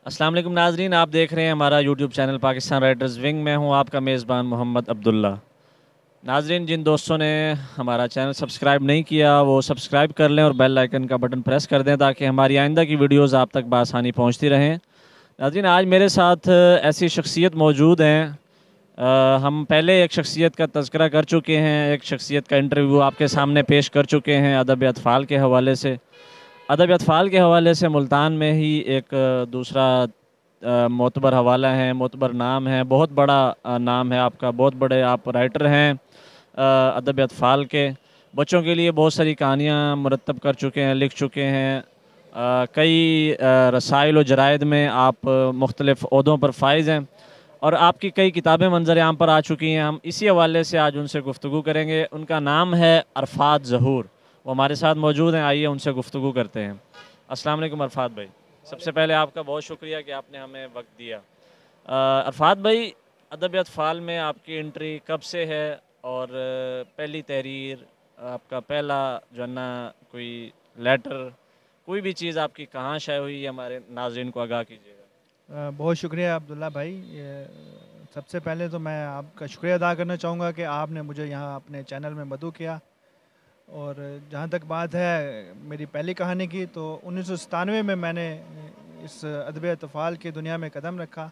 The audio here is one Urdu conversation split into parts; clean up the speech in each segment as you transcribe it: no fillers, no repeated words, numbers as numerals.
السلام علیکم ناظرین، آپ دیکھ رہے ہیں ہمارا YouTube channel Pakistan writers wing میں ہوں آپ کا میزبان محمد عبداللہ۔ ناظرین، جن دوستوں نے ہمارا چینل سبسکرائب نہیں کیا وہ سبسکرائب کر لیں اور بیل آئیکن کا بٹن پریس کر دیں تاکہ ہماری آئندہ کی ویڈیوز آپ تک بآسانی پہنچتی رہیں۔ ناظرین، آج میرے ساتھ ایسی شخصیت موجود ہیں۔ ہم پہلے ایک شخصیت کا تذکرہ کر چکے ہیں، ایک شخصیت کا انٹرویو آپ کے سامنے پیش کر چکے ہیں ادب اطفال کے حوالے سے۔ ادب اطفال کے حوالے سے ملتان میں ہی ایک دوسرا معتبر حوالہ ہے، معتبر نام ہے، بہت بڑا نام ہے آپ کا، بہت بڑے آپ رائٹر ہیں ادب اطفال کے۔ بچوں کے لیے بہت ساری کہانیاں مرتب کر چکے ہیں، لکھ چکے ہیں۔ کئی رسائل و جرائد میں آپ مختلف عہدوں پر فائز ہیں اور آپ کی کئی کتابیں منظر عام پر آ چکی ہیں۔ ہم اسی حوالے سے آج ان سے گفتگو کریں گے۔ ان کا نام ہے عرفات ظہور، وہ ہمارے ساتھ موجود ہیں، آئیے ان سے گفتگو کرتے ہیں۔ السلام علیکم عرفات بھائی، سب سے پہلے آپ کا بہت شکریہ کہ آپ نے ہمیں وقت دیا۔ عرفات بھائی، ادب اطفال میں آپ کی انٹری کب سے ہے اور پہلی تحریر، آپ کا پہلا جو ہے نا کوئی لیٹر، کوئی بھی چیز آپ کی کہاں شائع ہوئی، ہمارے ناظرین کو آگاہ کیجیے گا۔ بہت شکریہ عبداللہ بھائی۔ سب سے پہلے تو میں آپ کا شکریہ ادا کرنا چاہوں گا کہ آپ نے مجھے یہاں اپنے چینل میں مدعو کیا۔ اور جہاں تک بات ہے میری پہلی کہانی کی، تو 1997 میں نے اس ادب اطفال کی دنیا میں قدم رکھا،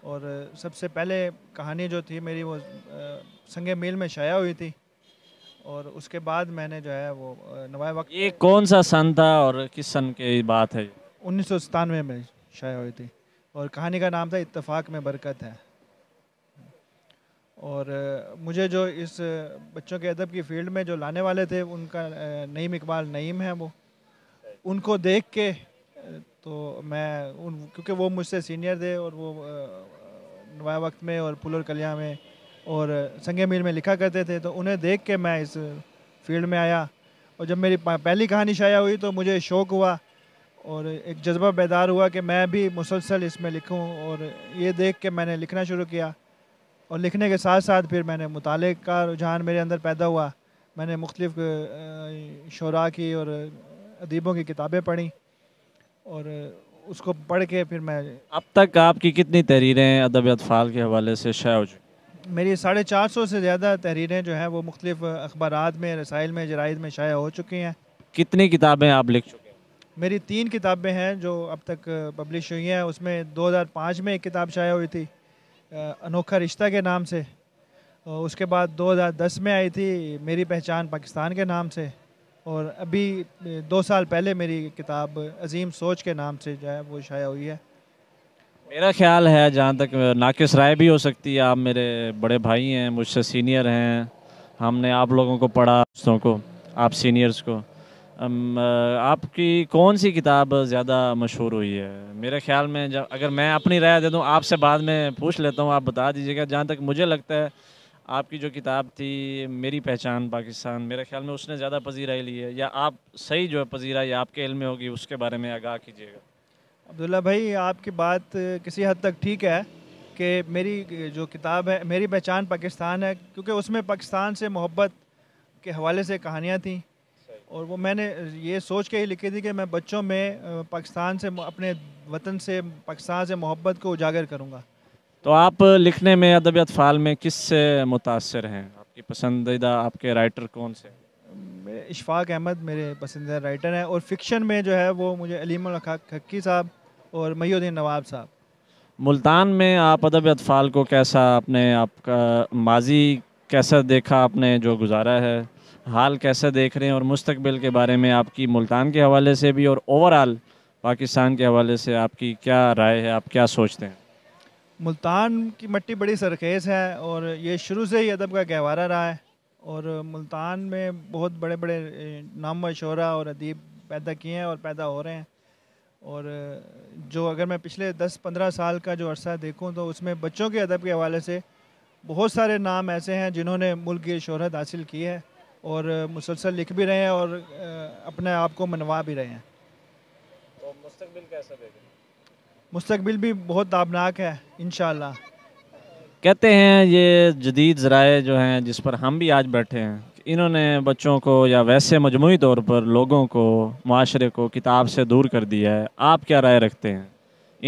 اور سب سے پہلے کہانی جو تھی میری وہ سنگ میل میں شائع ہوئی تھی، اور اس کے بعد میں نے جو ہے وہ نوائے وقت یہ کون سا سن تھا اور کس سن کی بات ہے؟ 1997 میں شائع ہوئی تھی، اور کہانی کا نام تھا اتفاق میں برکت ہے۔ اور مجھے جو اس بچوں کے ادب کی فیلڈ میں جو لانے والے تھے، ان کا نعیم اقبال نعیم ہے، وہ ان کو دیکھ کے تو میں کیونکہ وہ مجھ سے سینئر تھے، اور وہ نوائے وقت میں اور پھول اور کلیاں میں اور سنگ میل میں لکھا کرتے تھے، تو انہیں دیکھ کے میں اس فیلڈ میں آیا۔ اور جب میری پہلی کہانی شائع ہوئی تو مجھے شوق ہوا اور ایک جذبہ بیدار ہوا کہ میں بھی مسلسل اس میں لکھوں، اور یہ دیکھ کے میں نے لکھنا شروع کیا۔ اور لکھنے کے ساتھ ساتھ پھر میں نے مطالعے کا رجحان میرے اندر پیدا ہوا۔ میں نے مختلف شعراء کی اور ادیبوں کی کتابیں پڑھیں، اور اس کو پڑھ کے پھر میں اب تک آپ کی کتنی تحریریں ادب اطفال کے حوالے سے شائع ہو چکی؟ میری 450 سے زیادہ تحریریں جو ہیں وہ مختلف اخبارات میں، رسائل میں، جرائد میں شائع ہو چکی ہیں۔ کتنی کتابیں آپ لکھ چکے ہیں؟ میری 3 کتابیں ہیں جو اب تک پبلش ہوئی ہیں۔ اس میں 2005 میں ایک کتاب شائع ہوئی تھی انوکھا رشتہ کے نام سے، اور اس کے بعد 2010 میں آئی تھی میری پہچان پاکستان کے نام سے، اور ابھی 2 سال پہلے میری کتاب عظیم سوچ کے نام سے جو ہے وہ شائع ہوئی ہے۔ میرا خیال ہے، جہاں تک ناقص رائے بھی ہو سکتی ہے، آپ میرے بڑے بھائی ہیں، مجھ سے سینئر ہیں، ہم نے آپ لوگوں کو پڑھا، دوستوں کو، آپ سینئرز کو۔ آپ کی کون سی کتاب زیادہ مشہور ہوئی ہے؟ میرے خیال میں اگر میں اپنی رائے دے دوں، آپ سے بعد میں پوچھ لیتا ہوں، آپ بتا دیجیے گا۔ جہاں تک مجھے لگتا ہے آپ کی جو کتاب تھی میری پہچان پاکستان، میرے خیال میں اس نے زیادہ پذیرائی لی ہے، یا آپ صحیح جو ہے پذیرائی آپ کے علم میں ہوگی، اس کے بارے میں آگاہ کیجیے گا۔ عبداللہ بھائی، آپ کی بات کسی حد تک ٹھیک ہے کہ میری جو کتاب ہے میری پہچان پاکستان ہے، کیونکہ اس میں پاکستان سے محبت کے حوالے سے کہانیاں تھیں، اور وہ میں نے یہ سوچ کے ہی لکھی تھی کہ میں بچوں میں پاکستان سے، اپنے وطن سے، پاکستان سے محبت کو اجاگر کروں گا۔ تو آپ لکھنے میں ادب اطفال میں کس سے متاثر ہیں؟ آپ کی پسندیدہ آپ کے رائٹر کون سے؟ میرے اشفاق احمد میرے پسندیدہ رائٹر ہیں، اور فکشن میں جو ہے وہ مجھے علیم الحق حقی صاحب اور محی الدین نواب صاحب۔ ملتان میں آپ ادب اطفال کو کیسا، اپنے آپ کا ماضی کیسا دیکھا آپ نے جو گزارا ہے، حال کیسا دیکھ رہے ہیں، اور مستقبل کے بارے میں آپ کی ملتان کے حوالے سے بھی اور اوورآل پاکستان کے حوالے سے آپ کی کیا رائے ہے، آپ کیا سوچتے ہیں؟ ملتان کی مٹی بڑی سرخیز ہے، اور یہ شروع سے ہی ادب کا گہوارہ رہا ہے، اور ملتان میں بہت بڑے بڑے نامور شعراء اور ادیب پیدا کیے ہیں اور پیدا ہو رہے ہیں۔ اور جو اگر میں پچھلے 10-15 سال کا جو عرصہ دیکھوں تو اس میں بچوں کے ادب کے حوالے سے بہت سارے نام ایسے ہیں جنہوں نے ملک کی شہرت حاصل کی ہے، اور مسلسل لکھ بھی رہے ہیں، اور اپنے آپ کو منوا بھی رہے ہیں۔ تو مستقبل کیسا دیکھ رہے ہیں؟ مستقبل بھی بہت تابناک ہے انشاءاللہ۔ کہتے ہیں یہ جدید ذرائع جو ہیں جس پر ہم بھی آج بیٹھے ہیں، انہوں نے بچوں کو یا ویسے مجموعی طور پر لوگوں کو، معاشرے کو کتاب سے دور کر دیا ہے۔ آپ کیا رائے رکھتے ہیں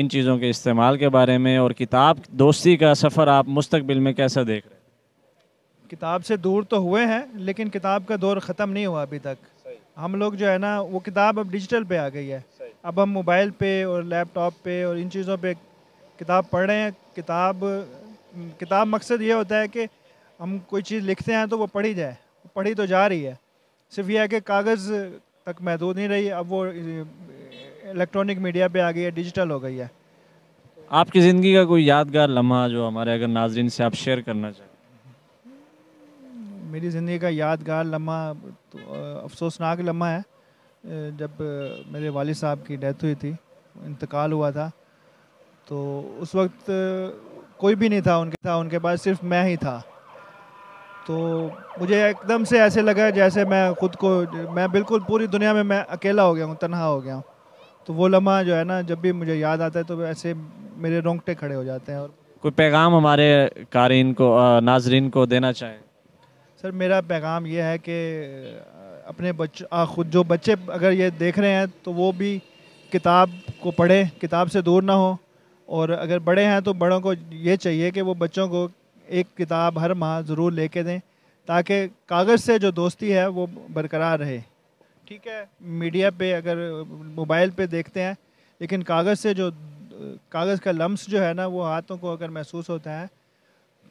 ان چیزوں کے استعمال کے بارے میں، اور کتاب دوستی کا سفر آپ مستقبل میں کیسا دیکھ رہے ہیں؟ کتاب سے دور تو ہوئے ہیں لیکن کتاب کا دور ختم نہیں ہوا ابھی تک. ہم لوگ جو ہے نا وہ کتاب اب ڈیجیٹل پہ آ گئی ہے. اب ہم موبائل پہ اور لیپ ٹاپ پہ اور ان چیزوں پہ کتاب پڑھ رہے ہیں. کتاب مقصد یہ ہوتا ہے کہ ہم کوئی چیز لکھتے ہیں تو وہ پڑھی جائے، پڑھی تو جا رہی ہے. صرف یہ ہے کہ کاغذ تک محدود نہیں رہی، اب وہ الیکٹرانک میڈیا پہ آ گئی ہے، ڈیجیٹل ہو گئی ہے. آپ کی زندگی کا کوئی یادگار لمحہ جو ہمارے اگر ناظرین سے آپ شیئر کرنا چاہیں؟ میری زندگی کا یادگار لمحہ تو افسوسناک لمحہ ہے. جب میرے والد صاحب کی ڈیتھ ہوئی تھی، انتقال ہوا تھا، تو اس وقت کوئی بھی نہیں تھا ان کے پاس، صرف میں ہی تھا. تو مجھے ایک دم سے ایسے لگا جیسے میں بالکل پوری دنیا میں اکیلا ہو گیا ہوں، تنہا ہو گیا ہوں. تو وہ لمحہ جو ہے نا جب بھی مجھے یاد آتا ہے تو ایسے میرے رونگٹے کھڑے ہو جاتے ہیں. اور کوئی پیغام ہمارے قارئین کو، ناظرین کو دینا چاہیں؟ سر میرا پیغام یہ ہے کہ اپنے خود جو بچے اگر یہ دیکھ رہے ہیں تو وہ بھی کتاب کو پڑھیں، کتاب سے دور نہ ہو. اور اگر بڑے ہیں تو بڑوں کو یہ چاہیے کہ وہ بچوں کو ایک کتاب ہر ماہ ضرور لے کے دیں، تاکہ کاغذ سے جو دوستی ہے وہ برقرار رہے. ٹھیک ہے، میڈیا پہ اگر موبائل پہ دیکھتے ہیں، لیکن کاغذ کا لمس جو ہے نا وہ ہاتھوں کو اگر محسوس ہوتا ہے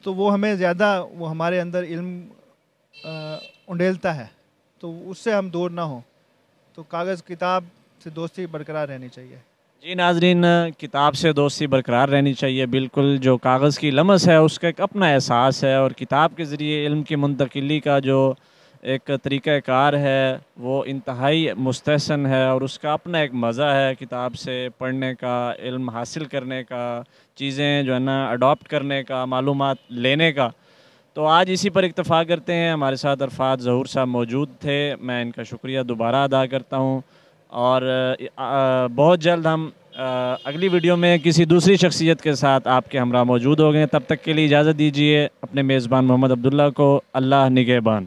تو وہ ہمیں زیادہ وہ ہمارے اندر علم انڈیلتا ہے. تو اس سے ہم دور نہ ہوں. تو کتاب سے دوستی برقرار رہنی چاہیے. جی ناظرین، کتاب سے دوستی برقرار رہنی چاہیے. بالکل، جو کاغذ کی لمس ہے اس کا ایک اپنا احساس ہے، اور کتاب کے ذریعے علم کی منتقلی کا جو ایک طریقہ کار ہے وہ انتہائی مستحسن ہے، اور اس کا اپنا ایک مزہ ہے کتاب سے پڑھنے کا، علم حاصل کرنے کا، چیزیں جو ہے نا اڈاپٹ کرنے کا، معلومات لینے کا. تو آج اسی پر اکتفا کرتے ہیں. ہمارے ساتھ عرفات ظہور صاحب موجود تھے، میں ان کا شکریہ دوبارہ ادا کرتا ہوں. اور بہت جلد ہم اگلی ویڈیو میں کسی دوسری شخصیت کے ساتھ آپ کے ہمراہ موجود ہو گئے. تب تک کے لیے اجازت دیجیے اپنے میزبان محمد عبداللہ کو. اللہ نگہبان.